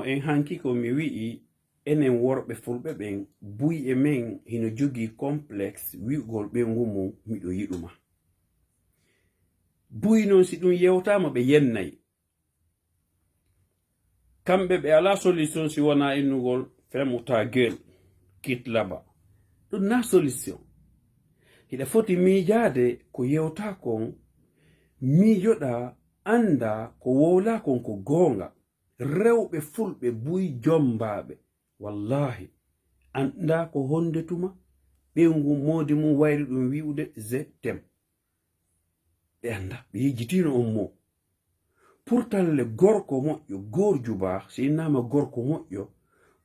en hanki ko mi wi'i enen worɓe fulɓe ɓen buy'e men hino jogii complexe wi'ugol ɓengu mum miɗo yiɗuma. Buy non si ɗum yewtama ɓe yennay. Kamɓe ɓe ala solution si wona innugol fem ta gueule kitlaba. Ɗum na solution. Hiɗa foti miijade ko yewta kon, miijoɗa anda ko wowla kon ko goonga. Rewɓe fulɓe buy jombaɓe wallahi anda ko hondetuma ɓengu modi mum wayri ɗum wi'ude zetem. Ɓe anda ɓe yejjitino on mo. Pourtalle gorko moƴƴo gorju ba si innama gorko moƴƴo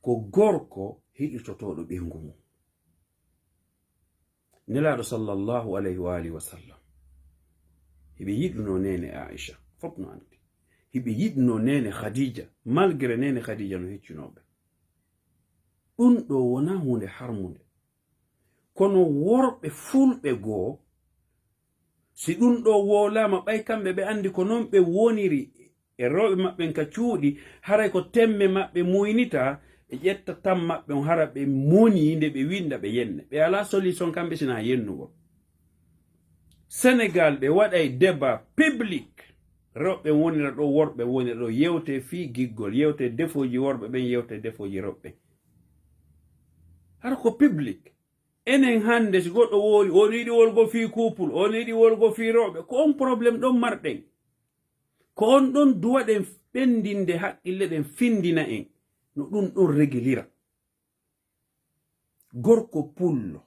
ko gorko hiɗitotoɗo ɓengu mum. Nelaɗo sallallahu alayhi wa alihi wa sallam hiɓe yiɗuno nene Aisha fof no andi. Hiɓe yiɗno nene Khadija malgré nene Khadija no heccinoɓe. Ɗum ɗo wona hunde harmude. Kono worɓe fulɓe goo si ɗum ɗo wolama ɓay kamɓe ɓe andi ko non ɓe woniri e rewɓe maɓɓen ka cuuɗi haray ko temme maɓɓe muynita ɓe ƴetta tan maɓɓe on hara ɓe moni nde ɓe winda ɓe yenne. Ɓe ala solution kamɓe sina yennugol. Sénégal ɓe waɗay débat public. Rewɓe wonira ɗo worɓe wonira ɗo yewte fi giggol yewte defoji worɓe ɓen yewte defoji rewɓe. Hara ko public. Enen hande si goɗɗo woli on yiɗi wolgo fi couple on yiɗi wolgo fi rewɓe ko on probléme ɗon marɗen. Ko on ɗon duwaɗen ɓendinde haqqille ɗen findina en no ɗum ɗon régulira. Gorko pullo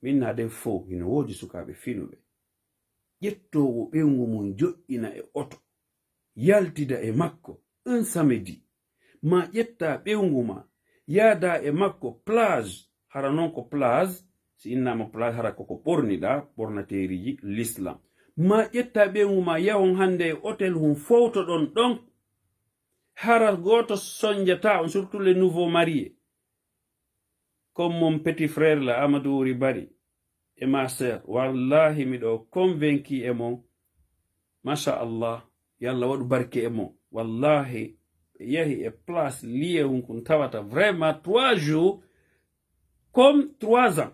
minna den fo hino wodi sukaɓe finuɓe ƴettowo ɓengu mum jo'ina e oto yaltida e makko un samedi ma ƴetta ɓengu ma yaada e makko plage. Hara non ko plage si innama plage hara koko ɓorniɗa ɓornateriji l'islam. Ma ƴetta ɓengu ma yahon hande e hôtel hum fowto ɗon ɗon. Hara goto sonjata on surtout les nouveaux mariés comme mon petit frère là Amadou Wuri Bari et ma sœur. Wallahi miɗo convaincu e mon masha Allah yalla waɗu barke e mon. Wallahi yahi e place lié hun kun tawata vraiment 3 jours comme 3 ans.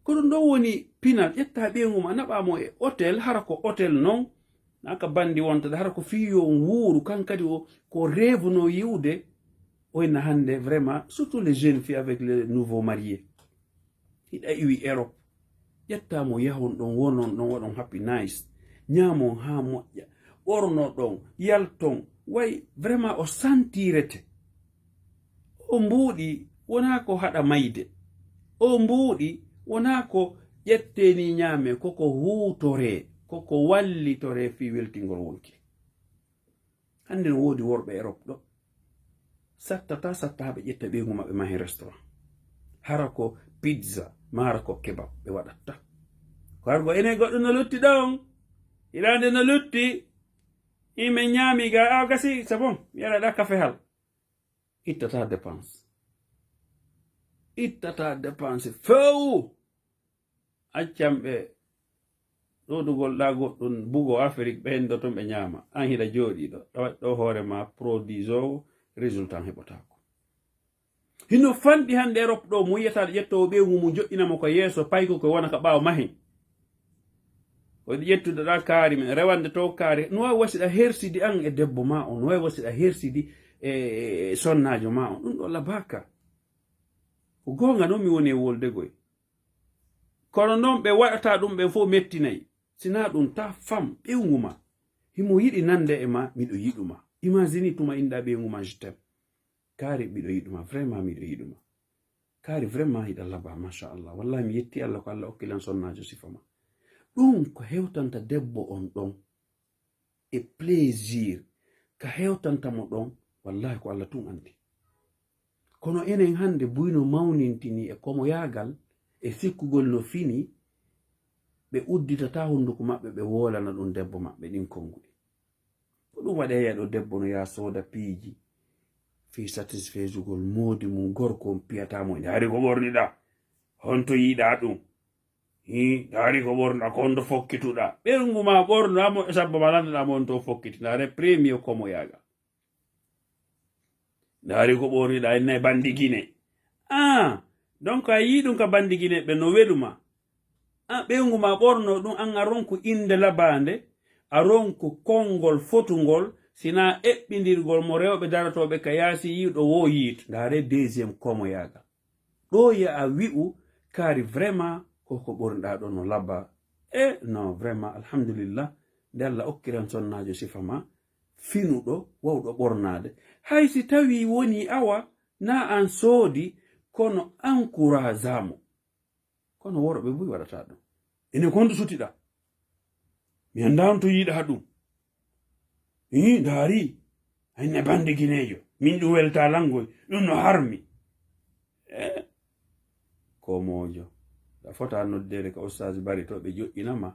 Ko ɗum ɗon woni pinal ƴetta ɓengu ma naɓamo e hôtel hara ko hôtel non naka bandi wontade hara ko fiyo wuuru kankadi o ko rêve no yiwde oyna hande vraiment surtout les jeunes filles avec les nouveaux mariés. Hiɗa iwi Europe ƴettamo yahon ɗon wonon ɗon waɗon happy nice ñamon ha moƴƴa ɓorno ɗon yalton way vraiment o santirete. O mbuuɗi wona ko haɗa mayde. O mbuuɗi wona ko ƴetteni ñaame koko huutore koko wallitore fi weltingol wonki. Hande no wodi worɓe Europe ɗo sattata haɓe ƴetta ɓengu maɓɓe mahe restaurant. Hara ko pizza mara ko kebab ɓe waɗatta. Ko hargo enen goɗɗo no lutti ɗon hirande no lutti ime ñaami ga gasi c'est bon mi yaɗaɗa kafe hal. Ittata dépense. Ittata dépense few accamɓe ɗoɗugol ɗa goɗɗum bugo Afrique ɓendo ton ɓe ñaama an hiɗa jooɗi ɗo waɗi ɗo hoorema produit o résultat heɓotako. Hino fanɗi hande Europe ɗo mo yiyata ƴettowo ɓengu mum joƴƴinamo ko yeeso payko ko wona ka ɓaawo mahen. Koɗi ƴettude ɗa kaari men rewande to kaari no wawi wasiɗa hersidi an e debbo ma on no wawi wasiɗa hersidi e sonnajo ma on. Ɗum ɗo labaka ko gonga noon mi woni e woldegoy. Kono noon ɓe waɗata ɗum ɓe fof mettinayi. Sina ɗum ta fam ɓengu ma himo yiɗi nande e ma miɗo yiɗuma. Imagine tuma inɗa ɓengu ma je t'aime. Kaari miɗo yiɗuma vraiment miɗo yiɗuma. Kaari vraiment hiɗa laba machallah. Wallahi mi yetti Allah ko Allah hokkilan sonnajo sifama. Ɗum ko hewtanta debbo on ɗon e plaisir ka hewtantamo ɗon wallahi ko Allah tun andi. Kono enen hande buyno mawnintini e komo yagal e sikkugol no fini ɓe udditata hunduko maɓɓe ɓe wolana ɗum debbo maɓɓe ɗin konguɗi. Ko ɗum waɗeya ɗo debbo no ya soda piiji fi satisfaisugol modi mum gorko on piyatamo ndaari ko ɓorniɗa honto yiɗa ɗum ndaari ko ɓorniɗa ko honto fokkituɗa ɓengu ma ɓornamo e sabbo ma landaɗa mo on to fokkiti ndaare premier komo yaga ndaari ko ɓorniɗa ennayi bandi guine donc a yii ɗum ka bandi guine ɓe no weluma ɓeyngu ma ɓorno ɗum an a ronku inde labande a ronku konngol fotungol sina eɓɓidirgol mo rewɓe daratoɓe ka yaasi yiiɗo wo yiit ndaare deuxiéme komoyagal ɗo ya a wi'u kaari vraiment koko ɓorniɗa ɗo no labba non vraiment alhamdulillah nde Allah okkiran sonnajo sifa ma finuɗo wawɗo ɓornade hay si tawi woni awa na an soodi kono encouragamo kono worɓe buy waɗata ɗum ene kondu sutiɗa mi anda on to yiɗa ɗum ndaari hayne bande guinejo min ɗum welta langoy ɗum no harmi komojo a fota noddere ka oustage Bari to ɓe joƴƴinama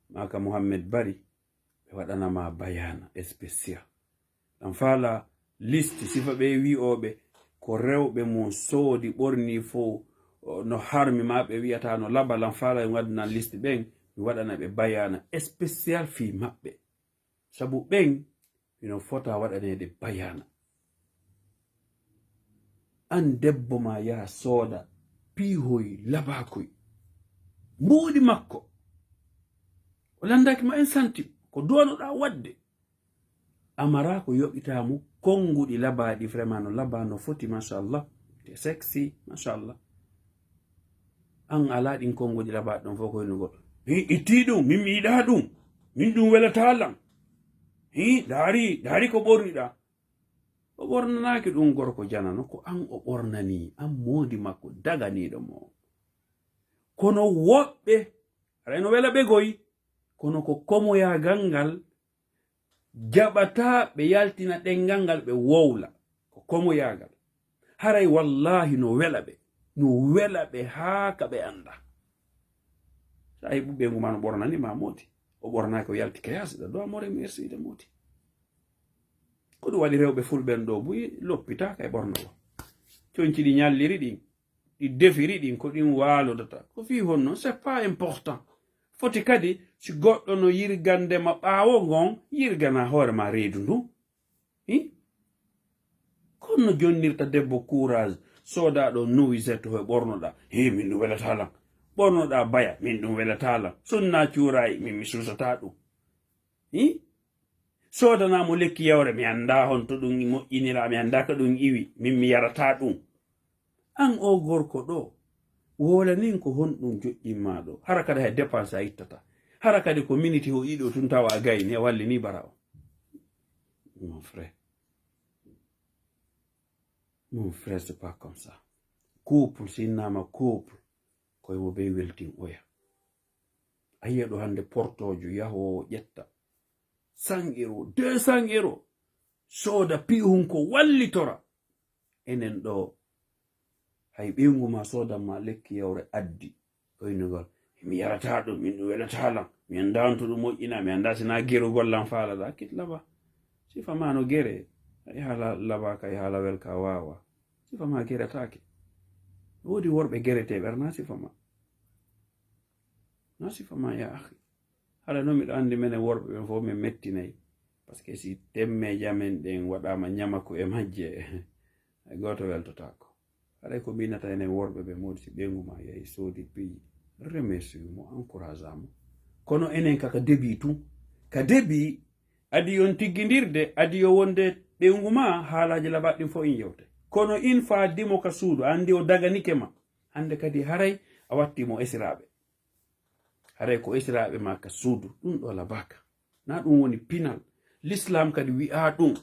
maka Mouhammed Bari ɓe waɗanama bayana spécial ɗan faala liste sifa ɓe wi'oɓe ko rewɓe mum soodi ɓorni fo no harmi ma ɓe wiyata no laba lan faala en waɗana liste ɓen mi waɗana ɓe bayana spécial fi maɓɓe sabu ɓen ino fota waɗanede bayana an debbo ma yaha sooda piihoy labakoy mboɗi makko o landaki ma en santim ko duwanoɗa wadde amara ko yoɓitamo konguɗi labaɗi vraiment no laba no foti machallah te sexy machallah an ala ɗin konguɗi labaɗi ɗon fof koynugol itti ɗum min mi yiɗa ɗum min ɗum welatalam daari ko ɓorniɗa o ɓornanaki ɗum gorko janano ko an o ɓornani an modi makko daganiɗo mo kono woɓɓe aɗa no wela ɓe goyi kono ko komoyagal ngal jaɓata ɓe yaltina ɗengal ngal ɓe wowla ko komoyagal haray wallahi no wela ɓe haa ka ɓe anda sa yi ɓuɓɓe ngu ma no ɓornani ma moti o ɓornaki o yalti ka yasiɗa do amore merci de moti ko ɗum waɗi rewɓe fulɓen ɗo buyi loppitaka e ɓorno o coñci ɗi ñalliri ɗin ɗi defiri ɗin ko ɗin walodata ko fi honno c'est pas important foti kadi si goɗɗo no yirgandema ɓaawo ngon yirgana hoore ma reedu ndu kono jonnirta debbo courage soodaɗo nuisette hoye ɓornoɗa min ɗum welatalam ɓornoɗa baya min ɗum welatalam sonna cuurayi min mi susata ɗum sodanamo lekki yawre mi anda hon to ɗum moƴƴinira mi anda ka ɗum iwi min mi yarata ɗum an o gorko ɗo wolanin ko honɗum joƴƴinma ɗo hara kadi hay dépense a ittata hara kadi ko miniti o yiɗo tun tawa a gayni a wallini bara o mon frère c'est pas comme ça couple sinnama couple koye mo be weltin oya a yiya ɗo hande portojo yahowo ƴetta 100 € 200 € sooda pihun ko wallitora enen ɗo hay ɓeyngu ma soodanma lekki yawre addi koynugol mi yarata ɗum min ɗum welatalam mi anda on to ɗum moƴƴina mi anda sina gerugollan faalaɗa kit laba sifa ma no gere hala laba kay hala welka wawa sifa ma geretake woodi worɓe gereteɓe arna sifa ma ya akhi hala no miɗo andi menen worɓe ɓen fof min mettinayi par ce que si temmeje amen ɗen waɗama ñamako e majje goto weltotako haɗay ko mbinata enen worɓe ɓe modi si ɓeyngu ma yahi soodi piyi remercie mo encourage amo kono enen kaka debi tun ka debi adi yon tigguidirde adi yo wonde ɓeyngu ma haalaji labaɗɗin fof in yewte kono in fa dimo ka suudu andi o daganike ma hande kadi haray a wattimo esiraɓe haray ko esiraɓe ma ka suudu ɗum ɗo labaka na ɗum woni pinal l'islam kadi wi'a ɗum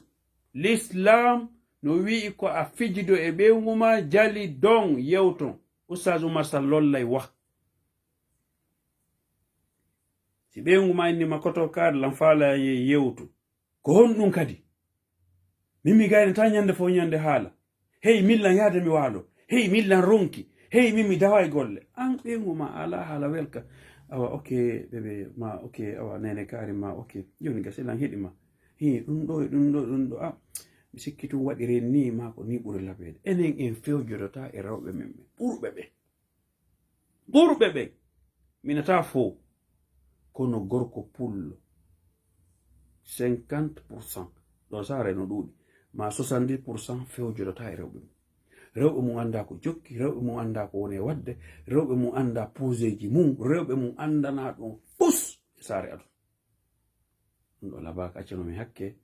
l'islam no wi'i ko a fijido e ɓeyngu ma jali don yewton oustaz Oumar Sall lollay wa si ɓeyngu ma innima koto kaade lan faala yewtu ko honɗum kadi min mi gaynata ñande fo ñande haala hey millan yaade mi waalo hey millan ronki hey min mi dawa e golle an ɓeyngu ma ala haala welka awa ok ɓeɓe ma ok awa nene kaari ma ok joni gasilan heɗima ɗum ɗo e ɗum ɗo mi sikki tum waɗire ni ma ko ni ɓuri laɓede enen en fewjodota e rewɓe men ɓe ɓurɓe ɓe minata fo kono gorko pullo 50% ɗo saare no ɗuuɗi ma 70% fewjodata e rewɓe mum. Rewɓe mum anda ko jokki, rewɓe mum anda ko woni wadde, rewɓe mum anda poseji mum, rewɓe mum andana ɗum pus e saare aduna. ɗum ɗo labaka accanomi hakke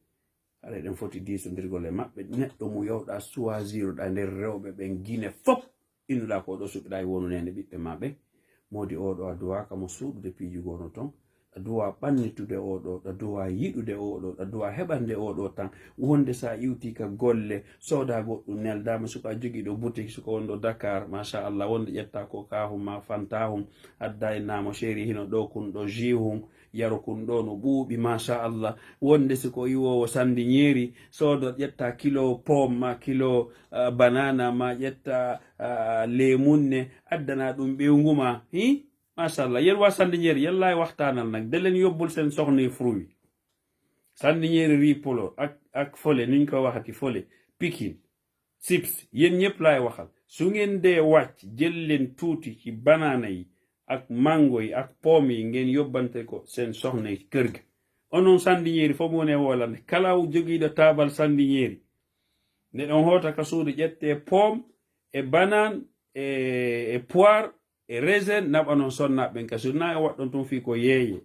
haɗa eɗen foti disodirgol e maɓɓe. Neɗɗo mo yewɗa choisiruɗa nder rewɓe ɓen guine fop innuɗa ko ɗo suɓiɗa e wonunede ɓiɓɓe maɓe, modi oɗo a duwaka mo suuɗude piijugono ton, a duwa ɓannitude oɗo, a duwa yiɗude oɗo, a duwa heɓande oɗo tan. Wonde sa iwti ka golle soda goɗɗum neldama suko a jogui ɗo boutique suko wonɗo Dakar machallah, wonde ƴetta ko kahum ma fantahum adda e namo chéri hino ɗo kun ɗo jihum yaro kun ɗo no ɓuuɓi machallah. Wonde siko iwowo sandi ñeeri sodo ƴetta kilo pom ma, kilo banana ma, ƴetta lemunne addana ɗum ɓewguma hi machallah. Yen wa sandi ñeeri yalla e waxtanal nag delen yobbul sen sohni fruit sandi ñeeri ripolo ak fole niñ ko waxati fole pikin chips yen ñëpp laay waxal. Su ngeen dee wàcc jël leen tuuti ci banana yi ak mango yi ak pomme yi ngeen yobbante ko seen soxna yi kër ga. Onon sandi ñeeri fo mu ne wolande kalaw jogiiɗo taabal sandi ñeeri nde ɗon hoota ka suudu ƴette pomme e banane e poire e raisin naɓa noon sonnaɓen ka suudu na e waɗɗon tun fi ko yeeye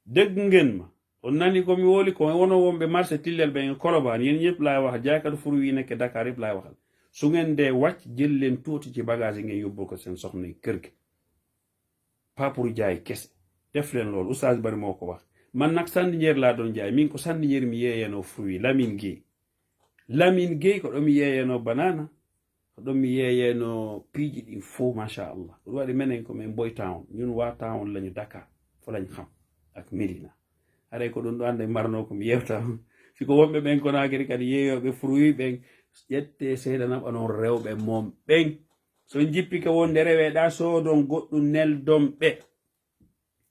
degg ngen ma. On nani komi woli ko wono wonɓe marché tillel ɓen e Colobane yen ñëpp laay wax jaykatu fruit nekke Dakar yëpp laay waxal. Su ngeen dee wàcc jël leen tuuti ci bagage ngeen yóbbul ko seen soxna yi kër ga, pas pour jaay kese. Def leen loolu oustaz bari moo ko wax. Man nag sandi ñeeri laa doon jaay min ko sandi ñeeri mi yeeyeno fruit Lamine Gueye ko ɗo mi yeeyeno banana, ko ɗo mi yeeyeno piiji ɗin fo machallah. ɗum waɗi menen ko min Boy Town, ñun waa town lañu Dakar fo lañ xam ak Medina. Haray ko ɗum ɗo anda marno ko mi yewta siko wonɓe ɓen Konakiri kadi yeeyoɓe fruit ɓen ƴette seeɗa naɓa noon rewɓe mom ɓen. So jippi ka wonde reweɗa soodon goɗɗum neldon ɓe.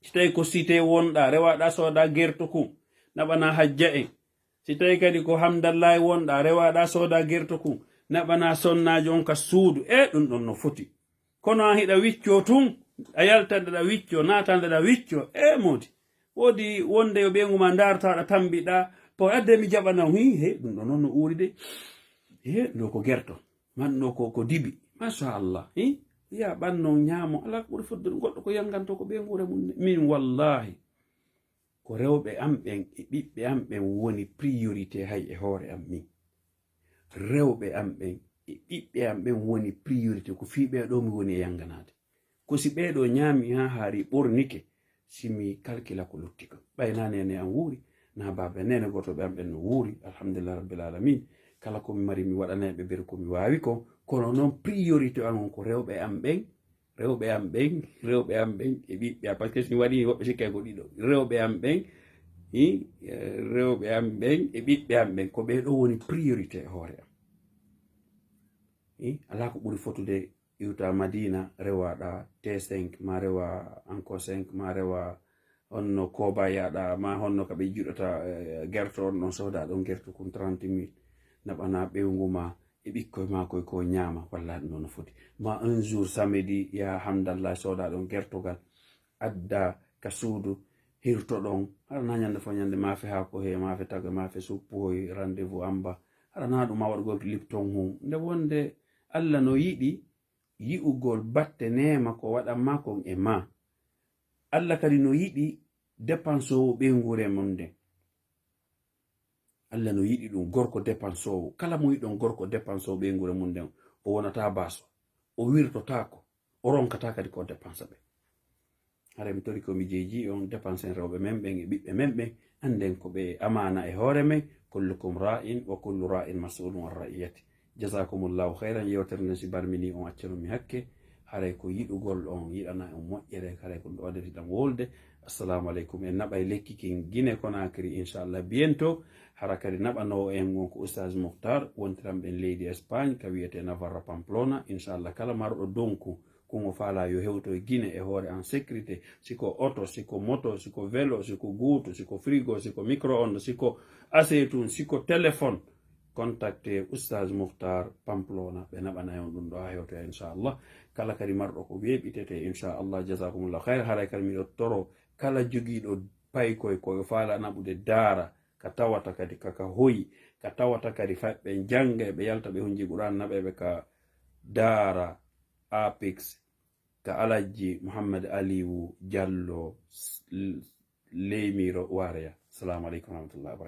Si tawi ko cité wonɗa rewaɗa sooda gerto kum naɓana hajja en. Si tawi kadi ko Hamdallahi wonɗa rewaɗa sooda gerto kum naɓana sonnajo on ka suudu ɗum ɗon no foti. Kono a hiɗa wicco tun a yaltanɗeɗa wicco natanɗeɗa wicco modi wodi wonde yo ɓeyguma dartaɗa tambiɗa po adde mi jaɓanam he ɗum ɗo noon no uuri de ɗo ko gerto man ɗo ko dibi machallah ya ɓanno ñaamo ala ko ɓuri fodde goɗɗo ko yanganto ko ɓeygure mum min wallahi ko rewɓe am ɓen e ɓiɓɓe am ɓen woni priorité hay e hoore am min. Rewɓe am ɓen e ɓiɓɓe am ɓen woni priorité ko fi ɓeɗo mi woni e yanganade. Ko si ɓeɗo ñaami ha haari ɓornike simi calcula ko lutti ko ɓayna nene am wuuri na baba nene gotoɓe am ɓen no wuuri alhamdulillah rabbil alamin. Kala komi mari mi waɗanaɓe ber komi wawi ko, kono noon priorité am on ko rewɓe am ɓen e ɓiɓɓe am. Par ce que si waɗi woɓɓe sikkay ko ɗiɗo rewɓe am ɓen rewɓe am ɓen e ɓiɓɓe am ɓen ko ɓeɗo woni priorité e hoore am. Ala ko ɓuri fotude iwta Madina rewaɗa T5 ma rewa Anko 5 ma rewa honno koba yaɗa ma honno ka ɓe jiɗota gerto on ɗon soda ɗon gerto kum 30 000 naɓana ɓeyguma e ɓikkoye makoye ko ñaama walla ɗum ɗon no foti. Ma un jour samedi ya Hamdallah soda ɗon gertogal adda ka suudu hirto ɗon haɗana ñande fo ñande maafe haako he maafe tago maafe suppoy rendez-vous amba haɗana ɗum ma waɗugol Lipton hum nde wonde Allah no yiɗi yi'ugol batte nema ko waɗanma kon e ma. Allah kadi no yiɗi dépensowo ɓeygure mum nden. Allah no yiɗi ɗum gorko dépensowo kala mo yiɗon gorko dépensowo ɓeygure mum nden o wonata baso o wirtotako o ronkata kadi ko dépensa ɓe. Hara mi tori komi jeeji on dépense rewɓe men ɓen e ɓiɓɓe men ɓen anden ko ɓe amana e hoore men. Kullukum ra'in wa kullu ra'in mas'ulun an ra'iyati. Jazakumullahu khairan. Yewtere nden si barmini on accanomi hakke haray ko yiɗugol on yiɗana on moƴƴere haray ko ɗo waɗiriɗam wolde. Assalamu aleykum. En naɓay lekki kin Guinée Conakry inchallah bientôt. Hara kadi naɓanowo en wonko oustaz Mouhtar wontiram ɓen leydi Espagne ka wiyete Navarra Pamplona inchallah. Kala marɗo donku kongo faala yo hewto e Guinée e hoore en sécurité, siko auto, siko moto, siko vélo, siko guutu, siko frigo, siko micro-onde, siko asetun, siko téléphone, contacté oustaz Mouhtar Pamplona ɓe naɓana on ɗum ɗo ha hewto inchallah. Kala kadi marɗo ko weeɓitete inchallah. Jazakumullahu khayr. Haray kadi miɗo toro kala jogiiɗo paykoye koyo faala naɓude daara ka tawata kadi kaka hoyi ka tawata kadi faɓɓe janga ɓe yalta ɓe hunji Qur'an naɓeɓe ka daara Apex ka Alhaji Muhammad Aliyu Diallo Leymiro Wareya. Assalamu alaikum warahmatullahi wabarakatuh.